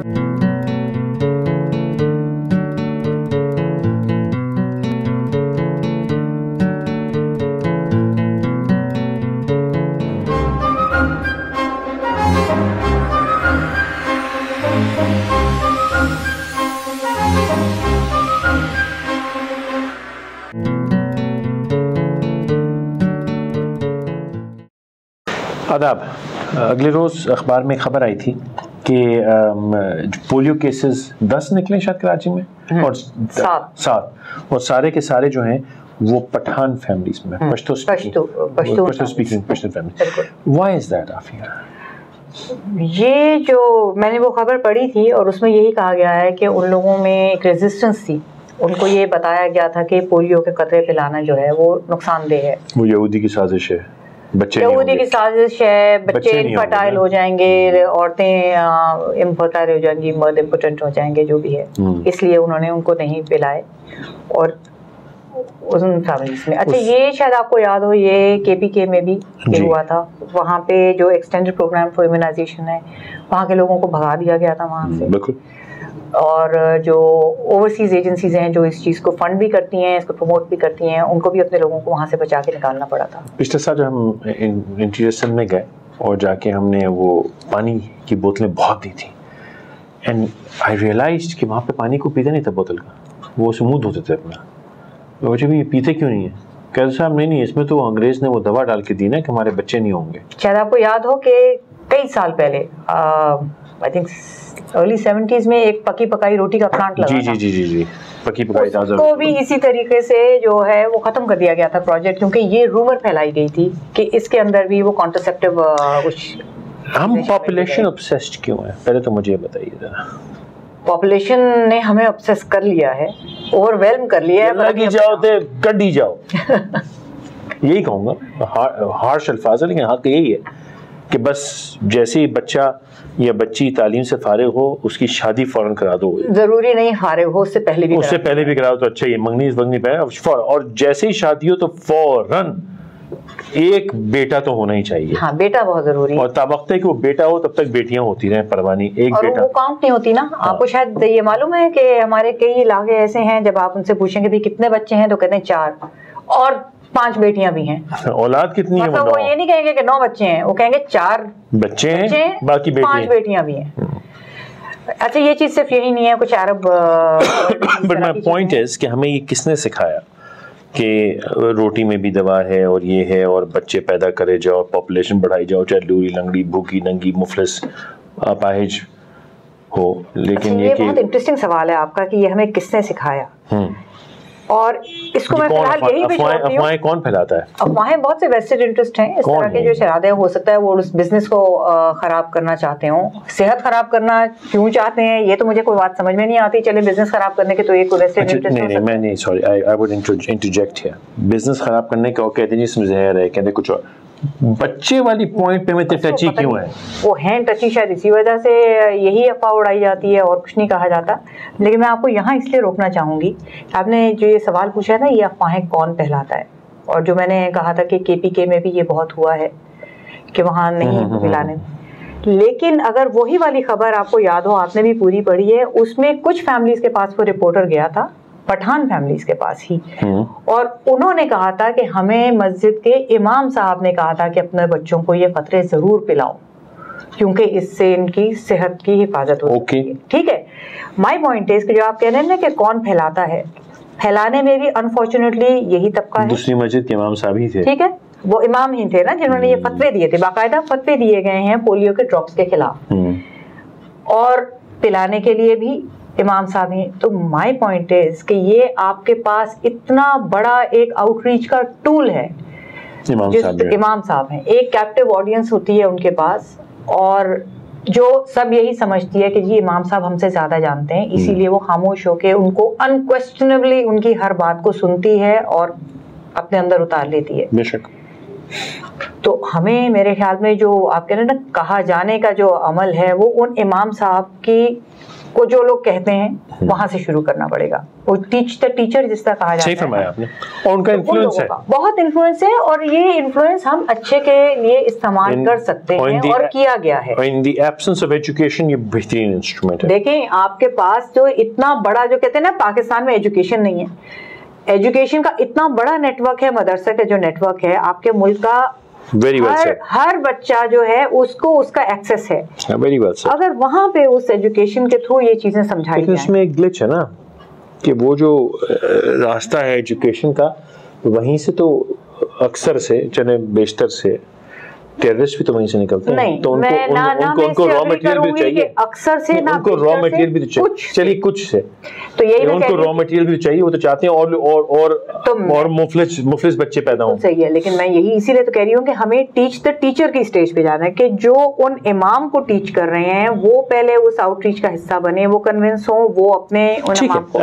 آداب. اگلے روز اخبار میں خبر آئی تھی کہ پولیو کیسز 10 نکلے شاید کراچی میں، اور 7 اور سارے کے سارے جو ہیں وہ پٹھان فیملیز میں، Pashto speaking Pashto family. Why is that Aafia? یہ جو میں نے وہ خبر پڑھی تھی اور اس میں یہی کہا گیا ہے کہ ان لوگوں میں ایک ریزسٹنس تھی. ان کو یہ بتایا گیا تھا کہ پولیو کے قطرے پلانا جو ہے وہ نقصان دہ ہے، وہ یہودی کی سازش ہے، یہودی کی سازش ہے، بچے انفرٹائل ہو جائیں گے، عورتیں انفرٹائل ہو جائیں گی، مرد امپوٹنٹ ہو جائیں گے، جو بھی ہے. اس لیے انہوں نے ان کو نہیں پلائے. اور ان فیملیز میں اچھا یہ شاید آپ کو یاد ہو، یہ کے پی کے میں بھی یہ ہوا تھا. وہاں پہ جو ایکسٹینڈڈ پروگرام فار امیونائزیشن ہے، وہاں کے لوگوں کو بھگا دیا گیا تھا وہاں سے. اور جو اوورسیز ایجنسیز ہیں جو اس چیز کو فنڈ بھی کرتی ہیں، اس کو پروموٹ بھی کرتی ہیں، ان کو بھی اپنے لوگوں کو وہاں سے بچا کے نکالنا پڑا تھا. پچھلے سال جو ہم انٹیریئر سیل میں گئے اور جا کے ہم نے وہ پانی کی بوتلیں بہت دی تھیں، اینڈ آئی ریئلائزڈ کہ وہاں پہ پانی کو پیتے نہیں تھا بوتل کا، وہ اسے منہ دھوتے تھے اپنا. مجھے بھی یہ پیتے کیوں نہیں ہے؟ کہتے صاحب نہیں اس میں تو انگریز نے وہ دوا ڈال کے دی نا کہ ہمارے بچے نہیں ہوں گے. شاید آپ کو یاد ہو کہ کئی سال پہلے آئی تھنک ارلی 70s میں ایک پکی پکائی روٹی کا پلانٹ لگا تھا. جی پکی پکائی تازہ کو بھی اسی طریقے سے جو ہے وہ ختم کر دیا گیا تھا پروجیکٹ، کیونکہ یہ رومر پھیلائی گئی تھی کہ اس کے اندر بھی وہ کانٹرسیپٹیو کچھ. ہم پاپولیشن obsessed کیوں ہیں؟ پہلے تو مجھے یہ بتائیے ذرا. پاپولیشن نے ہمیں obsess کر لیا ہے، اوور ویلم کر لیا ہے. لگی جاؤ تے کڈی جاؤ، یہی کہوں گا، ہارش الفاظ ہے لیکن حق یہی ہے کہ بس جیسے ہی بچہ یا بچی تعلیم سے فارغ ہو اس کی شادی فوراً کرا دو. ضروری نہیں فارغ ہو، اس سے پہلے بھی کرا دو تو اچھا. یہ منگنی پہ اور جیسے ہی شادی ہو تو فوراً ایک بیٹا تو ہونا ہی چاہیے. ہاں بیٹا بہت ضروری ہے، اور تابختہ کہ وہ بیٹا ہو تب تک بیٹیاں ہوتی رہیں پروانی. ایک بیٹا وہ کاؤنٹ نہیں ہوتی نا. آپ کو شاید یہ معلوم ہے کہ ہمارے کئی علاقے ایسے ہیں جب آپ ان سے پوچھیں گے کتنے بچے ہیں تو کہتے ہیں 4 اور 5 بیٹیاں بھی ہیں. اولاد کتنی ہے؟ وہ یہ نہیں کہیں گے کہ 9 بچے ہیں، وہ کہیں گے 4 بچے ہیں باقی 5 بیٹیاں بھی ہیں. اچھا یہ چیز صرف یہی نہیں ہے، کچھ عرب بٹ مائی پوائنٹ از کہ ہمیں یہ کس نے سکھایا کہ روٹی میں بھی دوا ہے اور یہ ہے اور بچے پیدا کرے جاؤ، پاپولیشن بڑھائی جاؤ، چاہے لوری لنگڑی بھوکی ننگی مفلس اپاہج ہو. لیکن یہ بہت انٹرسٹنگ سوال ہے آپ کا کہ یہ ہمیں کس نے سکھایا. اور اس کو میں فی الحال یہی بھی چھوڑتی ہوں. افواہیں کون پھیلاتا ہے؟ افواہیں بہت سے ویسٹڈ انٹرسٹ ہیں اس طرح کے جو شرادیں، ہو سکتا ہے وہ اس بزنس کو خراب کرنا چاہتے ہوں. صحت خراب کرنا کیوں چاہتے ہیں یہ تو مجھے کوئی بات سمجھ میں نہیں آتی. چلے بزنس خراب کرنے کے تو ایک ویسٹڈ انٹرسٹ. نہیں میں نہیں، sorry I would interject here. Business خراب کرنے کا کہتے ہیں اس میں زہر ہے، کہتے کچھ اور. بچے والی پوائنٹ پہ میں ٹچی کیوں ہے؟ وہ ہیں ٹچی شاید اسی وجہ سے یہی افواہ اڑائی جاتی ہے اور کچھ نہیں کہا جاتا. لیکن میں آپ کو یہاں اس لیے روکنا چاہوں گی، آپ نے جو یہ سوال پوچھا ہے نا یہ افواہیں کون پھیلاتا ہے، اور جو میں نے کہا تھا کہ کے پی کے میں بھی یہ بہت ہوا ہے کہ وہاں نہیں پلانے. لیکن اگر وہی والی خبر آپ کو یاد ہو، آپ نے بھی پوری پڑھی ہے، اس میں کچھ فیملیز کے پاس وہ رپورٹر گیا تھا، پٹھان فیملیز کے پاس ہی، اور انہوں نے کہا تھا کہ ہمیں مسجد کے امام صاحب نے کہا تھا کہ اپنے بچوں کو یہ قطرے ضرور پلاؤ کیونکہ اس سے ان کی صحت کی حفاظت ہوتی ہے. ٹھیک ہے. مائی پوائنٹ از کہ جو آپ کہہ رہے ہیں نا کہ کون پھیلاتا ہے، پھیلانے میں بھی انفارچونیٹلی یہی طبقہ ہے. دوسری مسجد کے امام صاحب ہی تھے. ٹھیک ہے، وہ امام ہی تھے نا جنہوں نے یہ فتوے دیے تھے، باقاعدہ فتوے دیے گئے ہیں پولیو کے ڈراپس کے خلاف، اور پلانے کے لیے بھی امام صاحب ہیں. تو مائی پوائنٹ از کہ یہ آپ کے پاس اتنا بڑا ایک آؤٹ ریچ کا ٹول ہے. امام صاحب ہیں، ایک کیپٹیو آڈینس ہوتی ہے ان کے پاس، اور جو سب یہی سمجھتی ہے کہ جی امام صاحب ہم سے زیادہ جانتے ہیں، اسی لیے وہ خاموش ہو کے ان کو انکویسچنبلی ان کی ہر بات کو سنتی ہے اور اپنے اندر اتار لیتی ہے. بے شک. تو ہمیں میرے خیال میں جو آپ کہہ رہے ہیں نا کہا جانے کا جو عمل ہے وہ ان امام صاحب کی کو جو لوگ کہتے ہیں وہاں سے شروع کرنا پڑے گا. وہ ٹیچ دا ٹیچر جس طرح کہا جاتا ہے. صحیح فرمایا آپ نے. اور ان کا انفلوئنس ہے, بہت انفلوئنس ہے, اور یہ انفلوئنس ہم اچھے کے لیے استعمال کر سکتے ہیں اور کیا گیا ہے. ان دی ایبسنس آف ایجوکیشن یہ بہترین انسٹرومنٹ ہے. دیکھیں آپ کے پاس جو اتنا بڑا, جو کہتے ہیں نا پاکستان میں ایجوکیشن نہیں ہے, ایجوکیشن کا اتنا بڑا نیٹ ورک ہے, مدرسے کا جو نیٹ ورک ہے آپ کے ملک کا, ہر بچہ جو ہے اس کو اس کا ایکسس ہے. اگر وہاں پہ اس ایجوکیشن کے تھرو یہ چیزیں سمجھائی جائیں. اس میں ایک گلچ ہے نا کہ وہ جو راستہ ہے ایجوکیشن کا, وہیں سے تو اکثر سے چلے بیشتر سے ٹیررسٹ بھی تو وہیں سے نکلتے ہیں. تو ان کو را مٹیریل بھی چاہیے, اکثر سے ان کو را مٹیریل بھی چاہیے, چلیے کچھ سے تو یہی ان کو را مٹیریل بھی چاہیے. وہ تو چاہتے ہیں اور مفلس بچے پیدا ہوں. صحیح ہے, لیکن میں یہی اسی لیے تو کہہ رہی ہوں کہ ہمیں ٹیچ دا ٹیچر کی اسٹیج پہ جانا ہے, کہ جو ان امام کو ٹیچ کر رہے ہیں وہ پہلے اس آؤٹ ریچ کا حصہ بنے, وہ کنونس ہوں, وہ اپنے ان امام کو.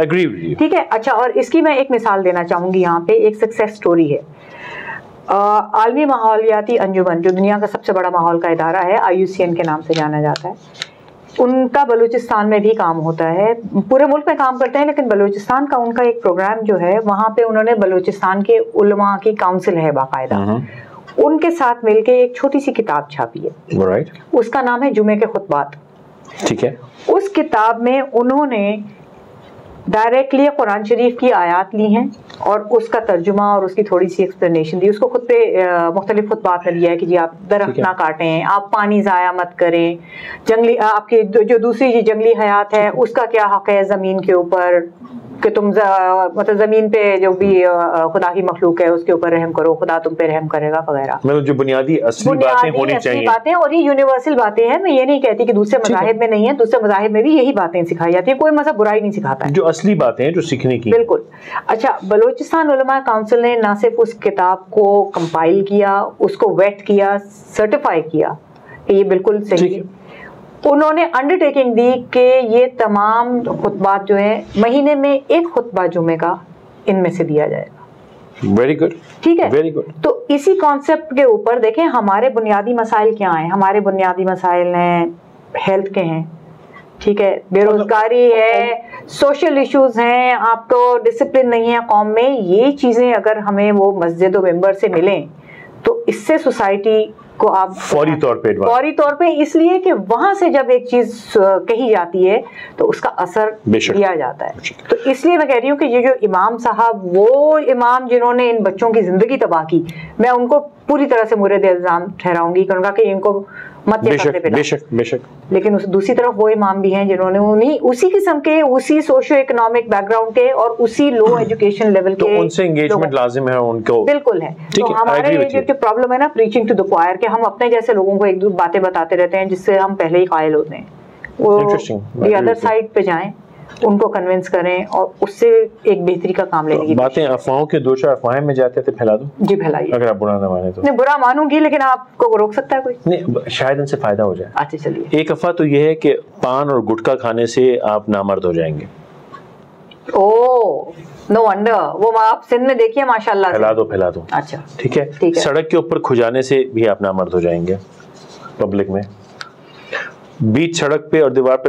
ٹھیک ہے. اچھا, اور اس کی میں ایک مثال دینا چاہوں گی یہاں پہ, ایک سکسیس سٹوری ہے. عالمی ماحولیاتی انجمن جو دنیا کا سب سے بڑا ماحول کا ادارہ ہے, IUCN کے نام سے جانا جاتا ہے, ان کا بلوچستان میں بھی کام ہوتا ہے. پورے ملک میں کام کرتے ہیں, لیکن بلوچستان کا ان کا ایک پروگرام جو ہے, وہاں پہ انہوں نے بلوچستان کے علماء کی کاؤنسل ہے باقاعدہ, ان کے ساتھ مل کے ایک چھوٹی سی کتاب چھاپی ہے. اس کا نام ہے جمعے کے خطبات. ٹھیک ہے. اس کتاب میں انہوں نے ڈائریکٹلی قرآن شریف کی آیات لی ہیں اور اس کا ترجمہ اور اس کی تھوڑی سی ایکسپلینیشن دی. اس کو خود پہ مختلف خطبات میں لیا ہے کہ جی آپ درخت نہ کاٹیں, آپ پانی ضائع مت کریں, جنگلی آپ کی جو دوسری جنگلی حیات ہے اس کا کیا حق ہے زمین کے اوپر, کہ تم مطلب زمین پہ جو بھی خدا کی مخلوق ہے اس کے اوپر رحم کرو, خدا تم پہ رحم کرے گا وغیرہ. مطلب جو بنیادی اصلی باتیں ہونی چاہیے, باتیں, اور یہ یونیورسل باتیں ہیں. میں یہ نہیں کہتی کہ دوسرے مذاہب میں نہیں ہے, دوسرے مذاہب میں بھی یہی باتیں سکھائی جاتی ہیں, کوئی مذہب برائی نہیں سکھاتا ہے, جو اصلی باتیں ہیں جو سیکھنے کی. بالکل. اچھا, بلوچستان علماء کاؤنسل نے نہ صرف اس کتاب کو کمپائل کیا, اس کو ویٹ کیا, سرٹیفائی کیا کہ یہ بالکل صحیح ہے, انہوں نے انڈرٹیکنگ دی کہ یہ تمام خطبات جو ہیں مہینے میں ایک خطبہ جمعے کا ان میں سے دیا جائے گا. Very good. ٹھیک ہے, ویری گڈ. تو اسی کانسیپٹ کے اوپر دیکھیں ہمارے بنیادی مسائل کیا ہیں. ہمارے بنیادی مسائل ہیں ہیلتھ کے ہیں, ٹھیک ہے, بے روزگاری ہے, سوشل ایشوز ہیں, آپ کو ڈسپلن نہیں ہے قوم میں. یہ چیزیں اگر ہمیں وہ مسجد و ممبر سے ملیں تو اس سے سوسائٹی کو آپ فوری طور پہ اس لیے کہ وہاں سے جب ایک چیز کہی جاتی ہے تو اس کا اثر دیا جاتا ہے. تو اس لیے میں کہہ رہی ہوں کہ یہ جو امام صاحب, وہ امام جنہوں نے ان بچوں کی زندگی تباہ کی, میں ان کو پوری طرح سے مورد الزام ٹھہراؤں گی, کہوں گا کہ ان کو مت بے شک. لیکن دوسری طرف وہ امام بھی ہیں جنہوں نے اسی قسم کے, اسی سوشو اکنامک بیک گراؤنڈ کے اور اسی لو ایجوکیشن لیول کے, ان سے انگیجمنٹ لازم ہے ان کو. بالکل ہے. تو ہمارے یہ جو پرابلم ہے نا پریچنگ ٹو دی کوائر, کہ ہم اپنے جیسے لوگوں کو ایک دو باتیں بتاتے رہتے ہیں جس سے ہم پہلے ہی قائل ہوتے ہیں. وہ دی ادر سائڈ پہ جائیں, ان کو کنونس کریں اور اس سے ایک بہتری کا کام لینے کی باتیں. افواہوں کے دو چار افواہیں میں جاتے تھے, پھیلا دو. جی پھیلائیے, اگر آپ برا نہ مانے تو. نہیں برا مانوں گی, لیکن آپ کو روک سکتا ہے کوئی؟ نہیں, شاید ان سے فائدہ ہو جائے. اچھا چلیے. ایک افواہ تو یہ ہے کہ پان اور گٹکا کھانے سے آپ نامرد ہو جائیں گے. نو ونڈر, وہ آپ سندھ میں دیکھیے ماشاءاللہ. پھیلا دو. اچھا ٹھیک ہے. سڑک کے اوپر کھجانے سے بھی آپ نامرد ہو جائیں گے. پبلک میں بیچ سڑک پہ اور دیوار پہ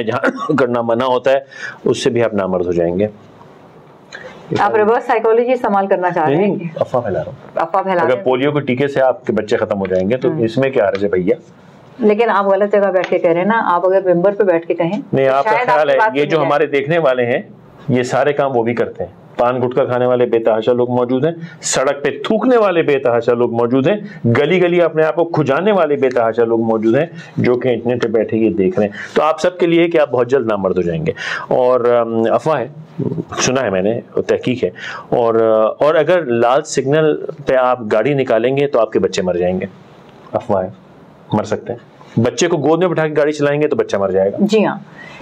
جہاں کرنا منع ہوتا ہے, اس سے بھی آپ نامرد ہو جائیں گے. آپ ریورس سائیکولوجی استعمال کرنا چاہ رہے ہیں؟ افواہ پھیلا رہا ہوں. اگر پولیو کے ٹیکے سے آپ کے بچے ختم ہو جائیں گے تو اس میں کیا حرج ہے بھیا؟ لیکن آپ غلط جگہ بیٹھ کے کہہ رہے ہیں نا. آپ اگر ممبر پہ بیٹھ کے کہیں, نہیں, آپ کا خیال ہے یہ جو ہمارے دیکھنے والے ہیں یہ سارے کام وہ بھی کرتے ہیں. پان گٹکا کھانے والے بے تحاشا لوگ موجود ہیں, سڑک پہ تھوکنے والے بے تحاشا لوگ موجود ہیں, گلی گلی اپنے آپ کو کھجانے والے بے تحاشا لوگ موجود ہیں جو کہ انٹرنیٹ پہ بیٹھے یہ دیکھ رہے ہیں. تو آپ سب کے لیے کہ آپ بہت جلد نامرد ہو جائیں گے. اور افواہ ہے, سنا ہے میں نے, تحقیق ہے. اور اگر لال سگنل پہ آپ گاڑی نکالیں گے تو آپ کے بچے مر جائیں گے. افواہ ہے, مر سکتے ہیں. بچے کو گود میں بٹھا کے گاڑی چلائیں گے تو بچہ مر جائے گا. جی ہاں,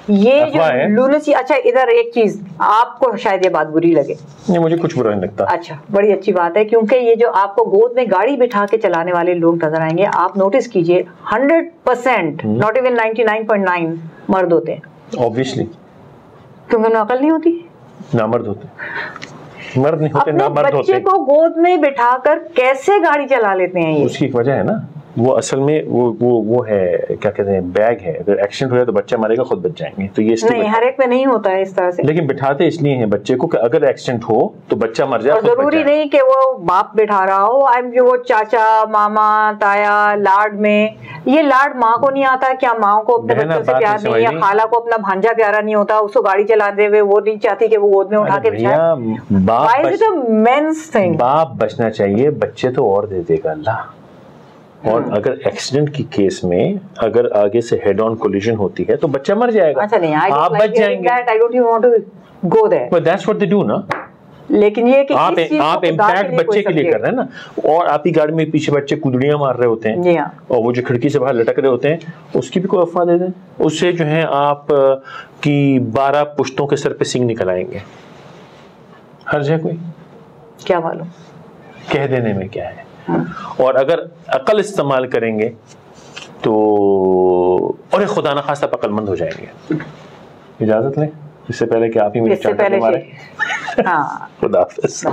یہ جو لونسی. اچھا ادھر ایک چیز, آپ کو شاید یہ بات بری لگے. نہیں, مجھے کچھ برا نہیں لگتا. اچھا, بڑی اچھی بات ہے, کیونکہ یہ جو آپ کو گود میں گاڑی بٹھا کے چلانے والے لوگ نظر آئیں گے, آپ نوٹس کیجئے 100%, not even 99.9 مرد ہوتے ہیں. Obviously. کیونکہ انہیں عقل نہیں ہوتی, نامرد ہوتے. مرد نہیں ہوتے, نامرد ہوتے. بچے کو گود میں بٹھا کر کیسے گاڑی چلا لیتے ہیں؟ اس کی ایک وجہ ہے نا, وہ اصل میں وہ ہے کیا کہتے ہیں بیگ ہے, اگر ایکسیڈنٹ ہو جائے تو بچہ مرے گا خود بچ جائیں گے, تو یہ نہیں ہر ایک میں نہیں ہوتا ہے اس طرح سے, لیکن بٹھاتے اس لیے ہیں بچے کو کہ اگر ایکسیڈنٹ ہو تو بچہ مر جائے, اور ضروری نہیں کہ وہ باپ بٹھا رہا ہو, وہ چاچا ماما تایا لاڈ میں, یہ لاڈ ماں کو نہیں آتا, کیا ماں کو اپنے بچوں سے پیار نہیں, یا خالہ کو اپنا بھانجا پیارا نہیں ہوتا, اس کو گاڑی چلاتے ہوئے وہ نہیں چاہتی کہ وہ گود میں اٹھا کے بچھائے. باپ بچنا چاہیے, بچے تو اور دے دے گا اللہ. اور اگر ایکسیڈنٹ کی کیس میں اگر آگے سے ہیڈ آن کولیجن ہوتی ہے تو بچہ مر جائے گا, آپ بچ جائیں گے. That's what they do نا. لیکن یہ کہ آپ امپیکٹ بچے کے لیے کر رہے ہیں نا, اور آپ کی گاڑی میں پیچھے بچے کدڑیاں مار رہے ہوتے ہیں, اور وہ جو کھڑکی سے باہر لٹک رہے ہوتے ہیں, اس کی بھی کوئی افواہ دے دیں, اس سے جو ہے آپ کی 12 پشتوں کے سر پہ سینگ نکل آئیں گے. حرج ہے کوئی؟ کیا معلوم, کہہ دینے میں کیا ہے. اور اگر عقل استعمال کریں گے تو اور خدا نخواستہ عقل مند ہو جائیں گے. اجازت لیں اس سے پہلے کہ آپ ہی مجھے چانٹا مارے. خدا حافظ.